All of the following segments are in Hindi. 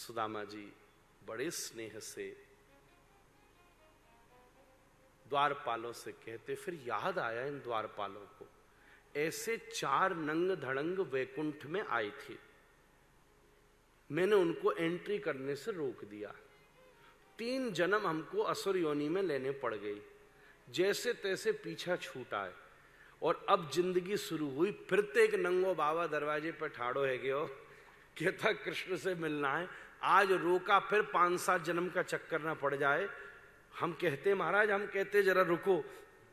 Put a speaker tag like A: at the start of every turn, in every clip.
A: सुदामा जी बड़े स्नेह से द्वारपालों से कहते, फिर याद आया इन द्वारपालों को, ऐसे 4 नंग धड़ंग वैकुंठ में आई थी, मैंने उनको एंट्री करने से रोक दिया, 3 जन्म हमको असुर योनि में लेने पड़ गई, जैसे तैसे पीछा छूटा है, और अब जिंदगी शुरू हुई। फिर ते एक नंगो बाबा दरवाजे पर ठाड़ो है गयो, कहता कृष्ण से मिलना है, आज रोका, फिर 5-7 जन्म का चक्कर ना पड़ जाए। हम कहते महाराज, हम कहते जरा रुको,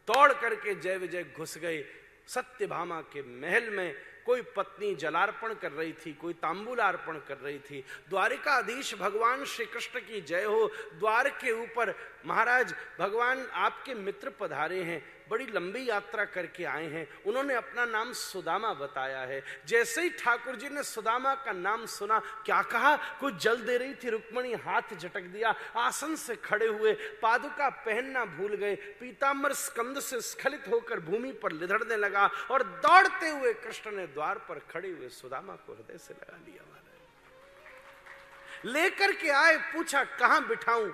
A: दौड़ करके जय विजय घुस गए सत्यभामा के महल में। कोई पत्नी जलार्पण कर रही थी, कोई तांबूलार्पण कर रही थी। द्वारिकाधीश भगवान श्री कृष्ण की जय हो। द्वार के ऊपर महाराज भगवान आपके मित्र पधारे हैं, बड़ी लंबी यात्रा करके आए हैं, उन्होंने अपना नाम सुदामा बताया है। जैसे ही ठाकुर जी ने सुदामा का नाम सुना, क्या कहा, कुछ जल दे रही थी रुक्मणी, हाथ झटक दिया, आसन से खड़े हुए, पादुका पहनना भूल गए, पीताम्बर स्कंद से स्खलित होकर भूमि पर लिधड़ने लगा, और दौड़ते हुए कृष्ण ने द्वार पर खड़े हुए सुदामा को हृदय से लगा लिया, लेकर के आए, पूछा कहां बिठाऊं,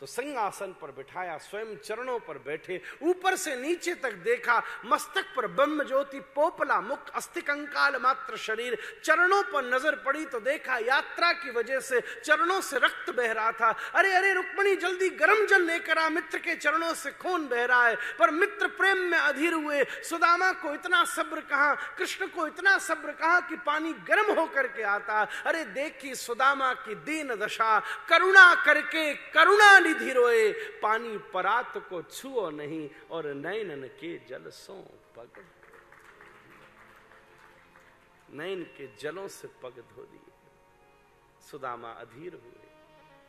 A: तो सिंहासन पर बिठाया, स्वयं चरणों पर बैठे, ऊपर से नीचे तक देखा, मस्तक पर ब्रह्म ज्योति, पोपला मुख, अस्थि कंकाल मात्र शरीर। चरणों पर नजर पड़ी तो देखा यात्रा की वजह से चरणों से रक्त बह रहा था। अरे अरे रुक्मणी जल्दी गर्म जल लेकर आ, मित्र के चरणों से खून बह रहा है। पर मित्र प्रेम में अधीर हुए, सुदामा को इतना सब्र कहां, कृष्ण को इतना सब्र कहां कि पानी गर्म होकर के आता। अरे देखी सुदामा की दीन दशा, करुणा करके करुणा निधि रोए, पानी परात को छुओ नहीं, और नैनन के जल सो पग, नैन के जलों से पग धो दिए। सुदामा अधीर हुए,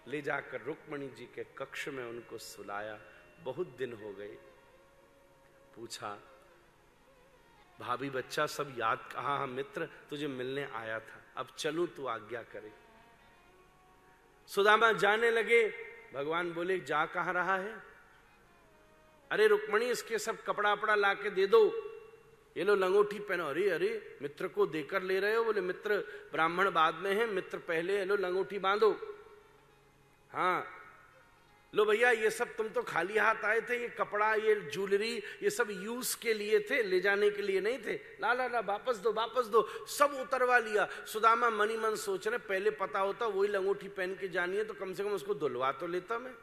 A: ले जाकर रुक्मणी जी के कक्ष में उनको सुलाया। बहुत दिन हो गए, पूछा भाभी बच्चा सब याद, कहा हम मित्र तुझे मिलने आया था, अब चलूं तू आज्ञा करे। सुदामा जाने लगे। भगवान बोले जा कहां रहा है, अरे रुक्मणी इसके सब कपड़ा अपड़ा ला के दे दो, ये लो लंगोटी पहनो। अरे अरे मित्र को देकर ले रहे हो, बोले मित्र ब्राह्मण बाद में है, मित्र पहले, लो लंगोटी बांधो। हाँ लो भैया, ये सब तुम तो खाली हाथ आए थे, ये कपड़ा ये ज्वेलरी ये सब यूज के लिए थे, ले जाने के लिए नहीं थे, ला ला ला वापस दो वापस दो, सब उतरवा लिया। सुदामा मनी मन सोच रहे, पहले पता होता वही लंगोटी पहन के जानी है तो कम से कम उसको धुलवा तो लेता मैं।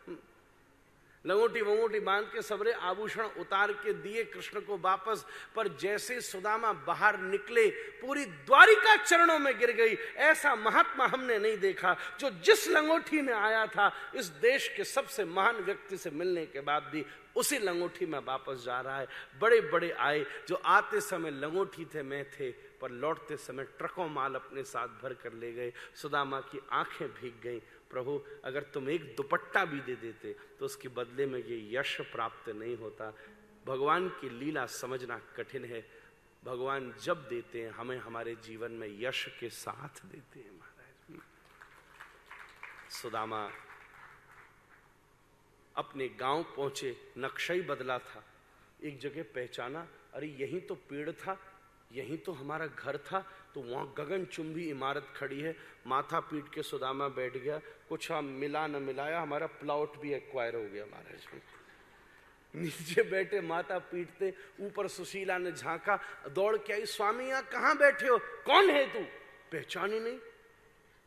A: लंगोटी वंगोटी बांध के सबरे आभूषण उतार के दिए कृष्ण को वापस। पर जैसे सुदामा बाहर निकले, पूरी द्वारिका चरणों में गिर गई। ऐसा महात्मा हमने नहीं देखा, जो जिस लंगोटी में आया था, इस देश के सबसे महान व्यक्ति से मिलने के बाद भी उसी लंगोटी में वापस जा रहा है। बड़े बड़े आए, जो आते समय लंगोटी थे मैं थे, पर लौटते समय ट्रकों माल अपने साथ भर कर ले गए। सुदामा की आंखें भीग गईं। प्रभु अगर तुम एक दुपट्टा भी दे देते तो उसके बदले में ये यश प्राप्त नहीं होता। भगवान की लीला समझना कठिन है। भगवान जब देते हैं हमें हमारे जीवन में यश के साथ देते हैं महाराज। सुदामा अपने गांव पहुंचे, नक्शा ही बदला था। एक जगह पहचाना, अरे यही तो पेड़ था, यही तो हमारा घर था। तो वहां गगनचुंबी इमारत खड़ी है। माथा पीट के सुदामा बैठ गया। कुछ हम मिला न मिलाया, हमारा प्लॉट भी एक्वायर हो गया महाराज। नीचे बैठे माथा पीटते, ऊपर सुशीला ने झांका, दौड़ के आई, स्वामी यहाँ कहाँ बैठे हो, कौन है तू? पहचानी नहीं।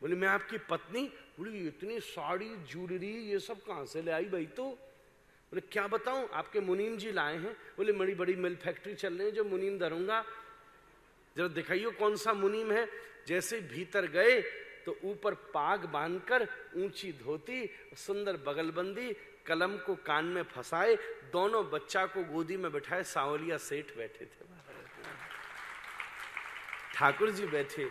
A: बोले मैं आपकी पत्नी। बोली इतनी साड़ी ज्वेलरी ये सब कहाँ से ले आई भाई? तो बोले क्या बताऊं, आपके मुनीम जी लाए हैं। बोले बड़ी बड़ी मिल फैक्ट्री चल रही है, जो मुनीम धरूंगा, जरा दिखाइयो कौन सा मुनीम है। जैसे भीतर गए तो ऊपर पाग बांधकर, ऊंची धोती, सुंदर बगलबंदी, कलम को कान में फंसाए, दोनों बच्चा को गोदी में बिठाए, सांवलिया सेठ बैठे थे। ठाकुर जी बैठे।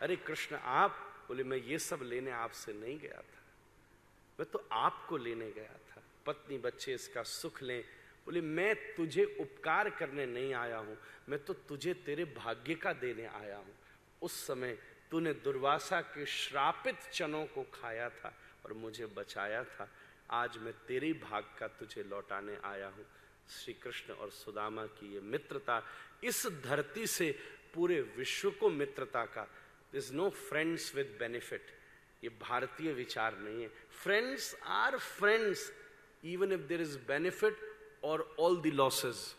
A: अरे कृष्ण आप? बोले मैं ये सब लेने आपसे नहीं गया था, मैं तो आपको लेने गया था। पत्नी बच्चे इसका सुख लें। बोले मैं तुझे उपकार करने नहीं आया हूं, मैं तो तुझे तेरे भाग्य का देने आया हूं। उस समय तूने दुर्वासा के श्रापित चनों को खाया था और मुझे बचाया था। आज मैं तेरे भाग का तुझे लौटाने आया हूं। श्री कृष्ण और सुदामा की ये मित्रता, इस धरती से पूरे विश्व को मित्रता का, There's no friends with benefit. ये भारतीय विचार नहीं है। Friends are friends even if there is benefit और ऑल द लॉसेस।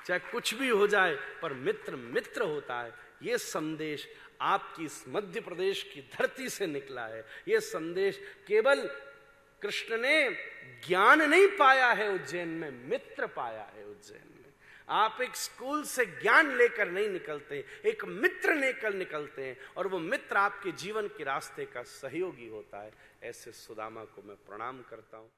A: चाहे कुछ भी हो जाए पर मित्र मित्र होता है। ये संदेश आपकी इस मध्य प्रदेश की धरती से निकला है। ये संदेश केवल कृष्ण ने ज्ञान नहीं पाया है उज्जैन में, मित्र पाया है उज्जैन में। आप एक स्कूल से ज्ञान लेकर नहीं निकलते, एक मित्र लेकर निकलते हैं और वो मित्र आपके जीवन के रास्ते का सहयोगी होता है। ऐसे सुदामा को मैं प्रणाम करता हूं।